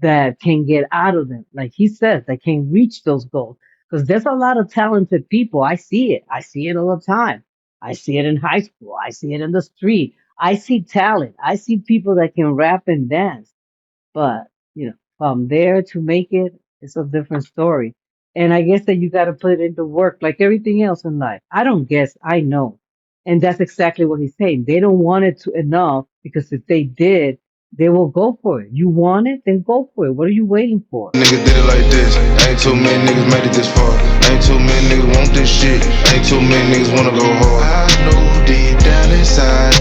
that can get out of them. Like he says, that can reach those goals. Because there's a lot of talented people. I see it. I see it all the time. I see it in high school. I see it in the street. I see talent. I see people that can rap and dance. But, from there to make it, it's a different story. And I guess that you got to put it into work like everything else in life. I don't guess, I know. And that's exactly what he's saying. They don't want it to enough because if they did, they will go for it. You want it, then go for it. What are you waiting for? Niggas did it like this. Ain't too many niggas made it this far. Ain't too many niggas want this shit. Ain't too many niggas wanna go hard. I know deep down inside.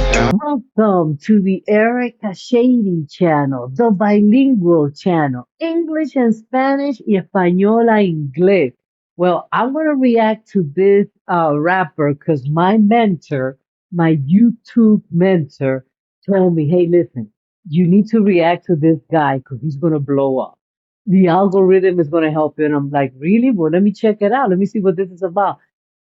Welcome to the Erica Shady channel, the bilingual channel, English and Spanish y Española inglés. Well, I'm going to react to this rapper because my mentor, my YouTube mentor, told me, hey, listen, you need to react to this guy because he's going to blow up. The algorithm is going to help you. And I'm like, really? Well, let me check it out. Let me see what this is about.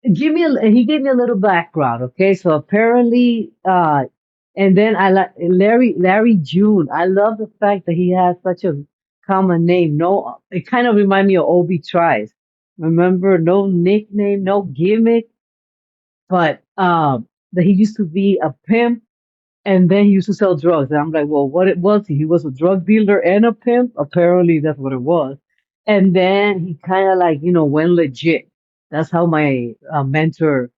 He gave me a little background, okay? So apparently, and then I like Larry June. I love the fact that he has such a common name. No, it kind of remind me of Obi Trice. Remember, no nickname, no gimmick, but that he used to be a pimp and then he used to sell drugs. And I'm like, well, what it was? He was a drug dealer and a pimp. Apparently, that's what it was. And then he kind of like, went legit. That's how my mentor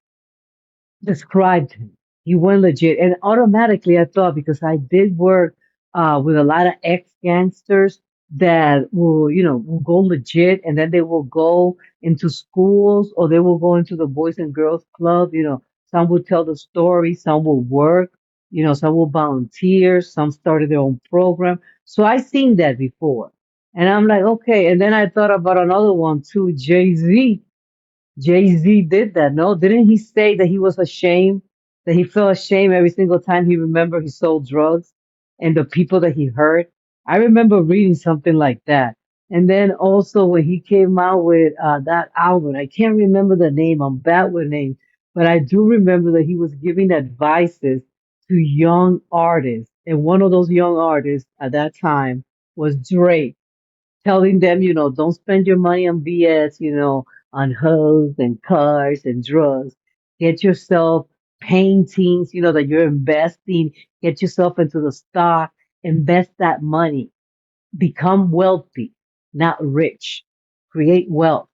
described him. He went legit. And automatically I thought because I did work with a lot of ex gangsters that will go legit and then they will go into schools or they will go into the Boys and Girls Club. Some will tell the story, some will work, some will volunteer, some started their own program. So I seen that before. And I'm like, okay. And then I thought about another one too, Jay-Z. Jay-Z did that, no? Didn't he say that he was ashamed, that he felt ashamed every single time he remembered he sold drugs and the people that he hurt? I remember reading something like that. And then also when he came out with that album, I can't remember the name, I'm bad with names, but I do remember that he was giving advices to young artists. And one of those young artists at that time was Drake telling them, don't spend your money on BS, on hoes and cars and drugs. Get yourself paintings, that you're investing. Get yourself into the stock. Invest that money. Become wealthy, not rich. Create wealth.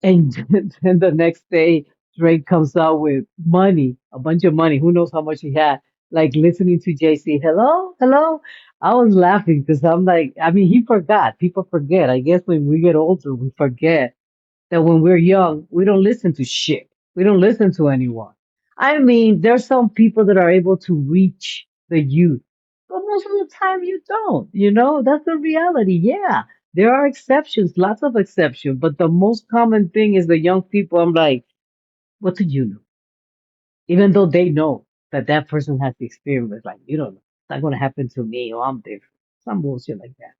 And then the next day, Drake comes out with money, a bunch of money. Who knows how much he had? Like listening to JC, hello, hello. I was laughing because I'm like, I mean, he forgot. People forget. I guess when we get older, we forget that when we're young, we don't listen to shit. We don't listen to anyone. I mean, there's some people that are able to reach the youth, but most of the time you don't. That's the reality. Yeah, there are exceptions, lots of exceptions, but the most common thing is the young people. I'm like, what do you know? Even though they know that that person has the experience, like, you don't know. It's not going to happen to me or I'm different. Some bullshit like that.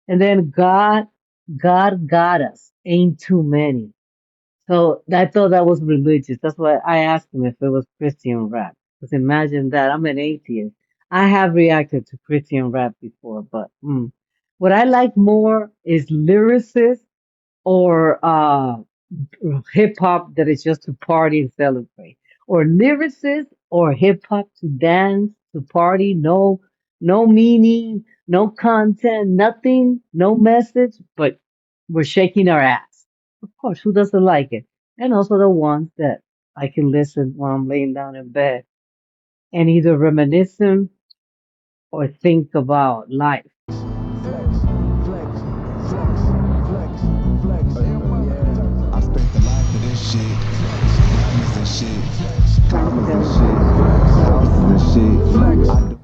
And then God got us. Ain't too many. So I thought that was religious. That's why I asked him if it was Christian rap. Because imagine that. I'm an atheist. I have reacted to Christian rap before, but what I like more is lyricists or hip hop that is just to party and celebrate, or lyricists or hip hop to dance, to party. No, no meaning, no content, nothing, no message, but we're shaking our ass. Of course, who doesn't like it? And also the ones that I can listen while I'm laying down in bed and either reminiscing or think about life. Flex, flex, flex, flex, flex. Yeah. I spent the life of this shit. Diamonds and shit. I'm Commas and telling shit. you. Houses and shit. I do.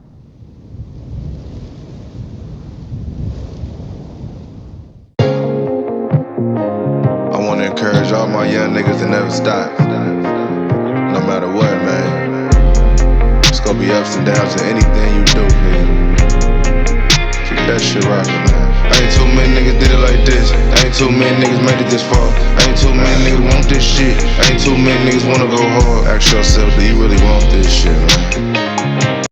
I wanna encourage all my young niggas to never stop. No matter what, man. It's gonna be ups and downs in anything you do, man. Keep that shit rockin', man. Ain't too many niggas did it like this. Ain't too many niggas made it this far. Ain't too many niggas want this shit. Ain't too many niggas wanna go hard. Ask yourself, do you really want this shit, man?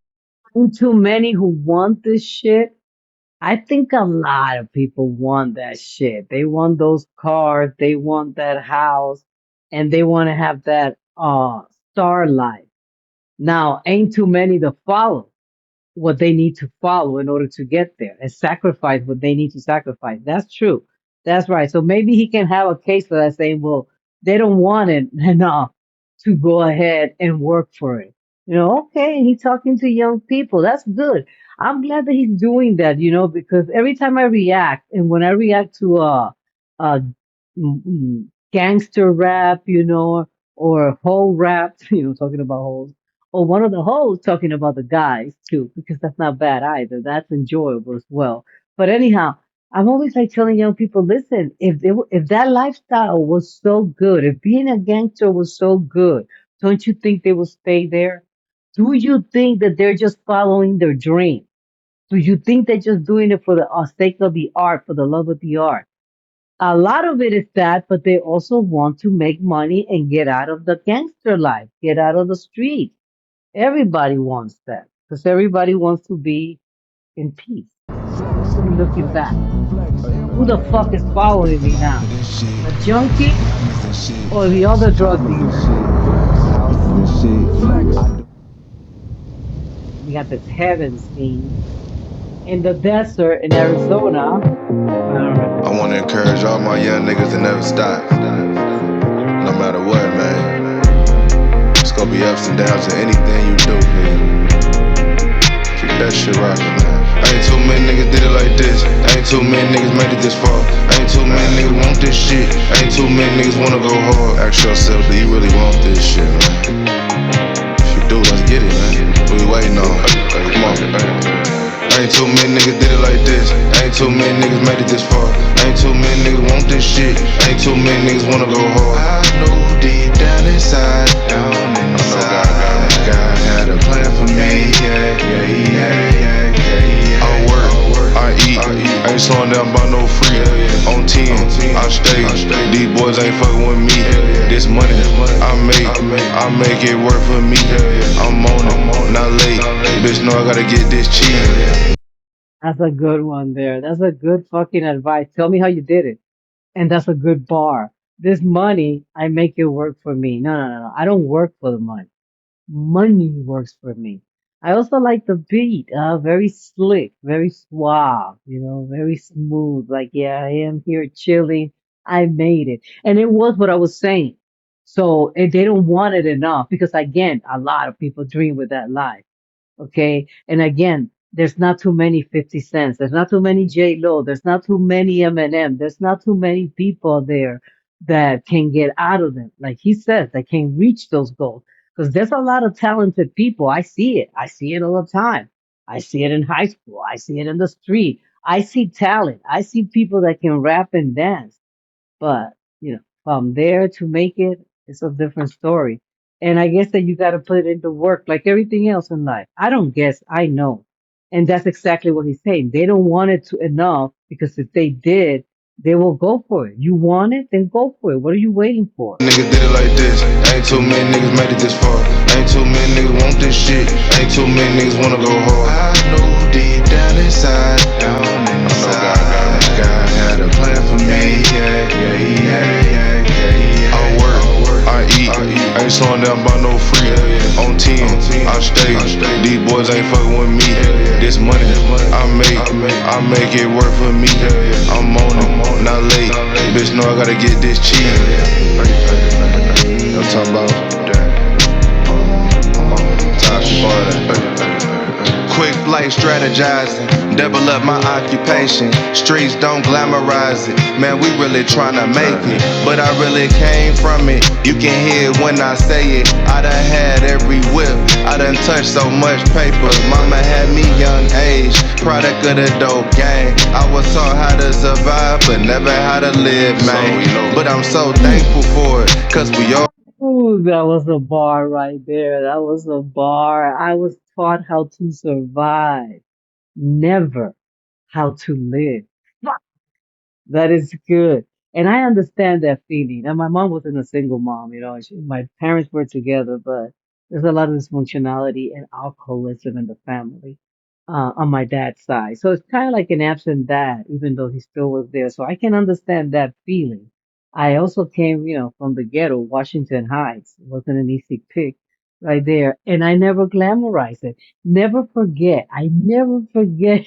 Too many who want this shit. I think a lot of people want that shit. They want those cars, they want that house, and they want to have that star life. Now, ain't too many to follow what they need to follow in order to get there and sacrifice what they need to sacrifice. That's true. That's right. So maybe he can have a case for that saying, well, they don't want it enough to go ahead and work for it. Okay, he's talking to young people. That's good. I'm glad that he's doing that, because every time I react, and when I react to a gangster rap, or whole rap, talking about hoes, or one of the hoes talking about the guys too, because that's not bad either. That's enjoyable as well. But anyhow, I'm always like telling young people, listen, if that lifestyle was so good, if being a gangster was so good, don't you think they will stay there? Do you think that they're just following their dream? Do you think they're just doing it for the sake of the art, for the love of the art? A lot of it is that, but they also want to make money and get out of the gangster life, get out of the street. Everybody wants that because everybody wants to be in peace. Wants to be looking back. Who the fuck is following me now? The junkie or the other drug dealer? We got this heaven scene in the desert in Arizona. I don't know. I wanna encourage all my young niggas to never stop. No matter what, man. It's gonna be ups and downs in anything you do, nigga. Keep that shit rockin', man. Ain't too many niggas did it like this. Ain't too many niggas made it this far. Ain't too many niggas want this shit. Ain't too many niggas wanna go hard. Ask yourself, do you really want this shit, man? If you do, let's get it, man. What we waiting on? Come on. Ain't too many niggas did it like this. Ain't too many niggas made it this far. Ain't too many niggas want this shit. Ain't too many niggas wanna go hard. I know deep down inside, God had a plan for me. I work, I eat, ain't slowing down by no free. On 10, I stay. These boys ain't fucking with me. This money I make it work for me. I'm on it, not late. Bitch, know I gotta get this cheap. That's a good one there. That's a good fucking advice. Tell me how you did it. And that's a good bar. This money, I make it work for me. No, no, no, no. I don't work for the money. Money works for me. I also like the beat, very slick, very suave, very smooth. Like, yeah, I am here chilling. I made it. And it was what I was saying. So they don't want it enough because again, a lot of people dream with that life. Okay. And again, there's not too many 50 cents. There's not too many J Lo. There's not too many Eminem. There's not too many people there that can get out of them. Like he says, that can reach those goals. Because there's a lot of talented people. I see it. I see it all the time. I see it in high school. I see it in the street. I see talent. I see people that can rap and dance. But, from there to make it, it's a different story. And I guess that you got to put it into work like everything else in life. I don't guess, I know. And that's exactly what he's saying. They don't want it to enough because if they did, they will go for it. You want it, then go for it. What are you waiting for? Niggas did it like this. Ain't too many niggas made it this far. Ain't too many niggas want this shit. Ain't too many niggas wanna go hard. I know deep down inside, God had a plan for me. I work, I eat, ain't slowing down by no free. On 10, I stay. These boys ain't fucking with me. This money I make it work for me. I'm on it, not late. Bitch, know I gotta get this cheap. I'm talking about Tasha Boy. Quick life strategizing, double up my occupation. Streets don't glamorize it. Man, we really tryna make it, but I really came from it. You can hear it when I say it. I done had every whip, I done touched so much paper. Mama had me young age, product of the dope game. I was taught how to survive, but never how to live, man. But I'm so thankful for it, cause we all Ooh, that was a bar right there. That was a bar. I was taught how to survive, never how to live. That is good. And I understand that feeling. And my mom wasn't a single mom, my parents were together, but there's a lot of dysfunctionality and alcoholism in the family. on my dad's side. So it's kind of like an absent dad, even though he still was there. So I can understand that feeling. I also came, from the ghetto, Washington Heights. It wasn't an easy pick right there. And I never glamorized it. Never forget. I never forget.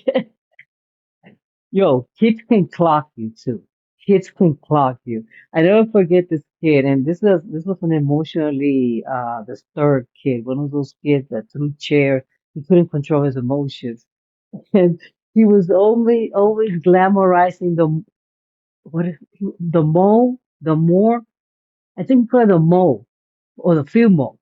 Yo, kids can clock you too. Kids can clock you. I never forget this kid, and this was an emotionally disturbed kid, one of those kids that threw chairs. He couldn't control his emotions, and he was only always glamorizing what is the mole, the more. I think for the mole or the field mole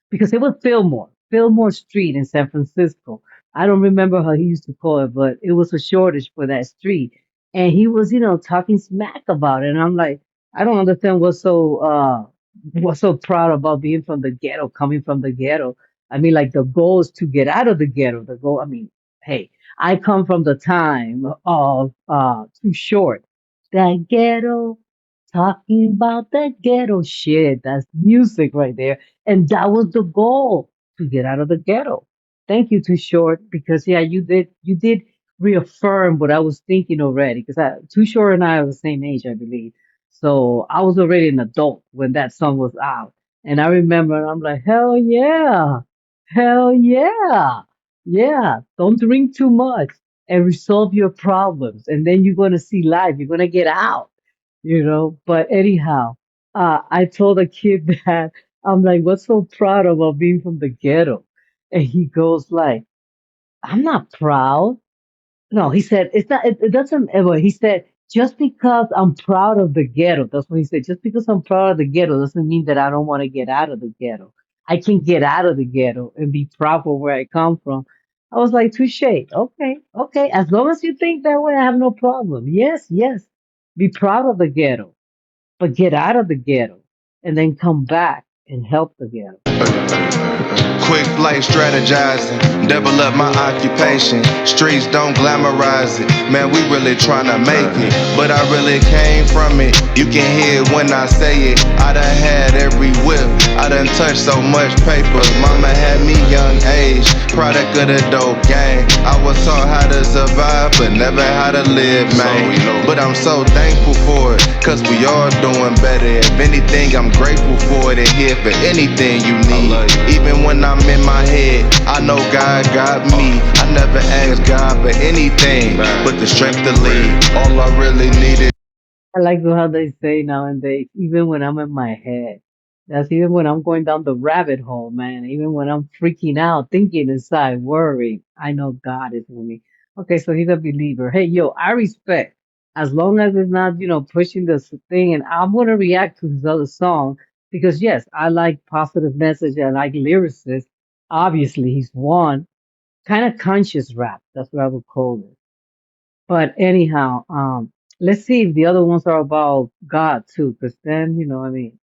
because it was Fillmore Street in San Francisco. I don't remember how he used to call it, but it was a shortage for that street. And he was, talking smack about it. And I'm like, I don't understand what's so proud about being from the ghetto, coming from the ghetto. I mean, like the goal is to get out of the ghetto. The goal, I mean, hey, I come from the time of Too Short. That ghetto, talking about that ghetto shit. That's music right there. And that was the goal to get out of the ghetto. Thank you, Too Short, because yeah, you did reaffirm what I was thinking already. Because Too Short and I are the same age, I believe. So I was already an adult when that song was out. And I remember I'm like, hell yeah, yeah. Don't drink too much and resolve your problems. And then you're gonna see life. You're gonna get out. But anyhow, I told a kid that I'm like, what's so proud about being from the ghetto? And he goes like, I'm not proud. No, he said, it's not, it doesn't ever, he said, just because I'm proud of the ghetto, that's what he said, just because I'm proud of the ghetto doesn't mean that I don't want to get out of the ghetto. I can get out of the ghetto and be proud of where I come from. I was like, touche. Okay, okay. As long as you think that way, I have no problem. Yes, yes. Be proud of the ghetto, but get out of the ghetto and then come back and help the ghetto. Quick flight strategizing, double up my occupation. Streets don't glamorize it, man, we really tryna make it. But I really came from it, you can hear it when I say it. I done had every whip, I done touched so much paper. Mama had me young age, product of the dope game. I was taught how to survive, but never how to live, man. But I'm so thankful for it, cause we all doing better. If anything, I'm grateful for it and here for anything you need. Even when I'm in my head, I know God got me. I never asked God for anything but the strength to lead. All I really needed. I like how they say nowadays, even when I'm in my head. That's even when I'm going down the rabbit hole, man. Even when I'm freaking out, thinking inside, worried, I know God is with me. Okay, so he's a believer. Hey, yo, I respect as long as it's not, pushing this thing. And I'm going to react to his other song because, yes, I like positive message. I like lyricists. Obviously, he's one kind of conscious rap. That's what I would call it. But anyhow, let's see if the other ones are about God too, because then, I mean,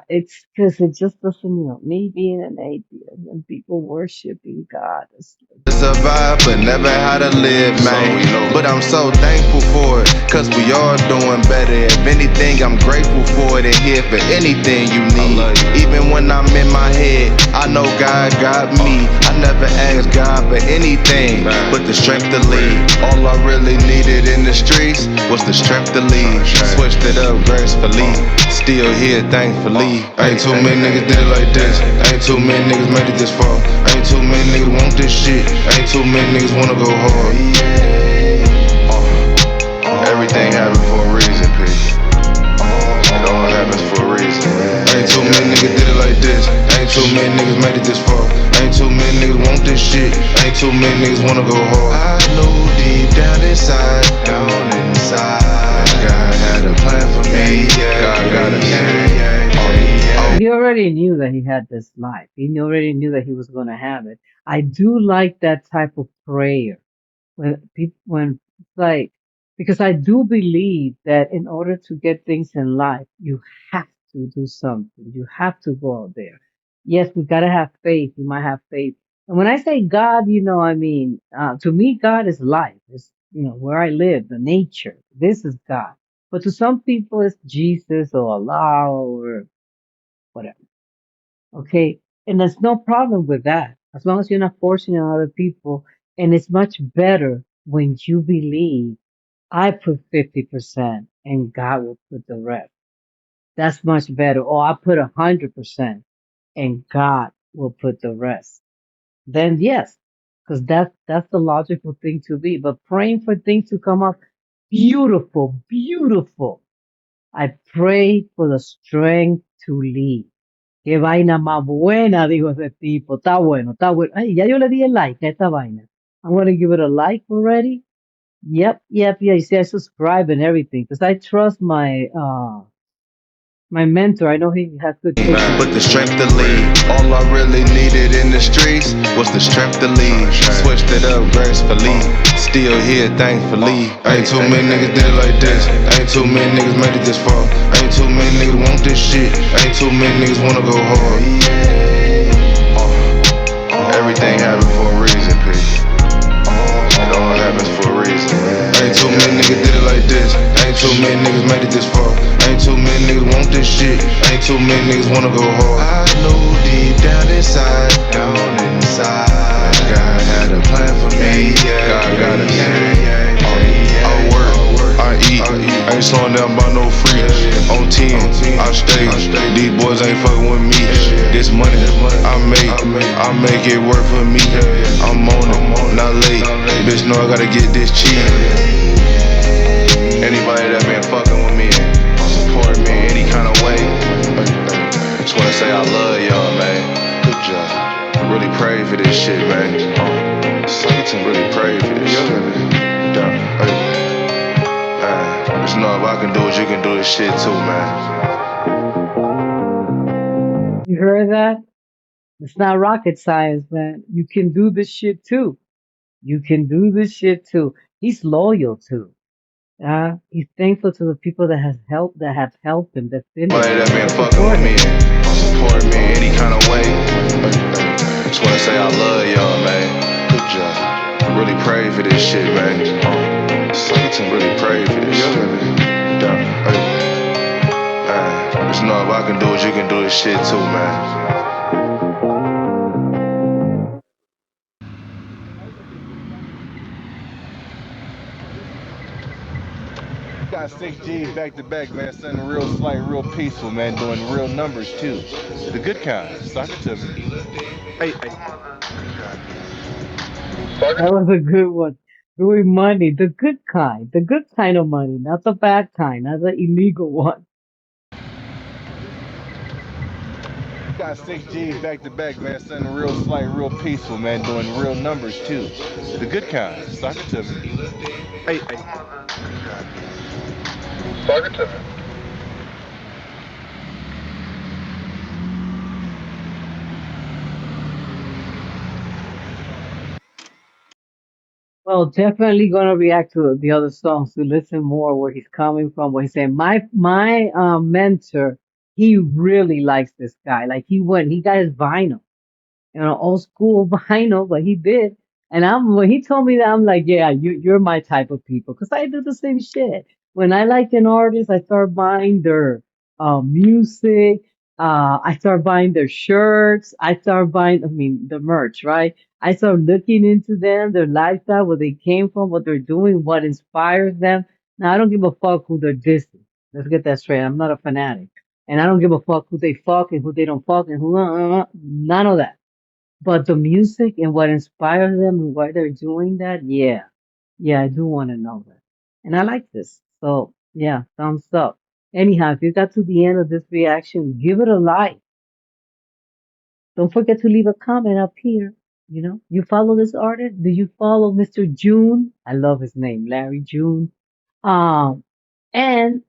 it's because it just doesn't, me being an atheist and people worshiping God. It's like, Survive, but never how to live, man. But I'm so thankful for it, cause we all doing better. If anything, I'm grateful for it and here for anything you need. Even when I'm in my head, I know God got me. I never asked God for anything but the strength to lead. All I really needed in the streets was the strength to lead. Switched it up gracefully, still here thankfully. Ain't too many niggas did it like this. Ain't too many niggas made it this far. Ain't too many niggas want this shit. Ain't too many niggas wanna go hard. Everything happens for a reason, P. It all happens for a reason. Ain't too many niggas did it like this. Ain't too many niggas made it this far. Ain't too many niggas want this shit. Ain't too many niggas wanna go hard. I know deep down inside, God had a plan for me. God got a plan. he already knew that he had this life. He already knew that he was going to have it. I do like that type of prayer when people, when like, because I do believe that in order to get things in life, you have to do something. You have to go out there. Yes, we gotta have faith. You might have faith. And when I say God, I mean, to me, God is life. It's, where I live, the nature. This is God. But to some people, it's Jesus or Allah or whatever. Okay. And there's no problem with that. As long as you're not forcing it on other people. And it's much better when you believe I put 50% and God will put the rest. That's much better. Or I put 100% and God will put the rest. Then yes, because that's the logical thing to be. But praying for things to come up beautiful, beautiful. I pray for the strength to lead. Qué vaina más buena, dijo ese tipo. Está bueno, está bueno. Ay, ya yo le di el like a esta vaina. I'm gonna give it a like already. Yep, yep, yeah. You see, I subscribe and everything because I trust my mentor. I know he has good taste in But the music. strength to lead, all I really needed in the streets was the strength to lead. Switched it up gracefully, still here thankfully. Ain't too many niggas did it like this. Ain't too many niggas made it this far. Ain't too many niggas want this shit. Ain't too many niggas wanna go hard. Everything happens for a reason, P. It all happens for a reason. Ain't too many niggas did it like this. Ain't too many niggas made it this far. Ain't too many niggas want this shit. Ain't too many niggas wanna go hard. I know deep down inside, God had a plan for me. God got a plan. I work, I eat, ain't slowing down by no freaks. On 10, I stay. These boys ain't fucking with me. This money I make it work for me. I'm on it, not late. Bitch, know I gotta get this cheap. Anybody that been fucking with me and support me in any kind of way, just wanna say I love y'all, man. Good job. Really pray for this shit, man. Satan really pray for this shit. Yeah, just know if I can do it, you can do this shit too, man. You heard that? It's not rocket science, man. You can do this shit too. You can do this shit too. He's loyal too. He's thankful to the people that have helped him, that finished Anybody that been that fucking support with me him. and support me in any kind of way, just wanna say I love y'all, man. Good job. Really pray for this shit, man. Satan really pray for this shit. Yeah, just know if I can do it, you can do this shit too, man. Got 6 G's back to back, man. Something real slight, real peaceful, man. Doing real numbers too. The good kind. Suck it to me. Hey, hey. That was a good one. Doing money, the good kind of money, not the bad kind, not the illegal one. Got 6 G's back to back, man. Something real slight, real peaceful, man. Doing real numbers too. The good kind. Suck it to me. Hey, hey. Suck it to me. Well, definitely gonna react to the other songs to listen more where he's coming from. What he's saying. My mentor, he really likes this guy. Like he got his vinyl. Old school vinyl, but he did. And when he told me that, I'm like, yeah, you're my type of people. Cause I do the same shit. When I like an artist, I start buying their, music. I start buying their shirts. I start buying, I mean, the merch, right? I start looking into them, their lifestyle, where they came from, what they're doing, what inspires them. Now, I don't give a fuck who they're dissing. Let's get that straight. I'm not a fanatic. And I don't give a fuck who they fuck and who they don't fuck and who, none of that. But the music and what inspires them and why they're doing that, yeah. Yeah, I do want to know that. And I like this. So, yeah, thumbs up. Anyhow, if you got to the end of this reaction, give it a like. Don't forget to leave a comment up here. You follow this artist? Do you follow Mr. June? I love his name, Larry June. Um, and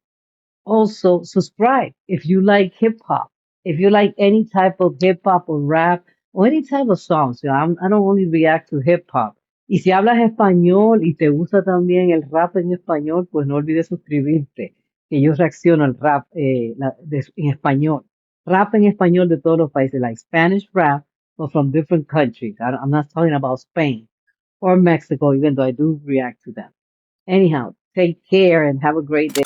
also, subscribe if you like hip hop. If you like any type of hip hop or rap o any type of songs, I don't only react to hip hop. Y si hablas español y te gusta también el rap en español, pues no olvides suscribirte, que yo reacciono al rap en español. Rap en español de todos los países, like Spanish rap, but from different countries. I'm not talking about Spain or Mexico, even though I do react to them. Anyhow, take care and have a great day.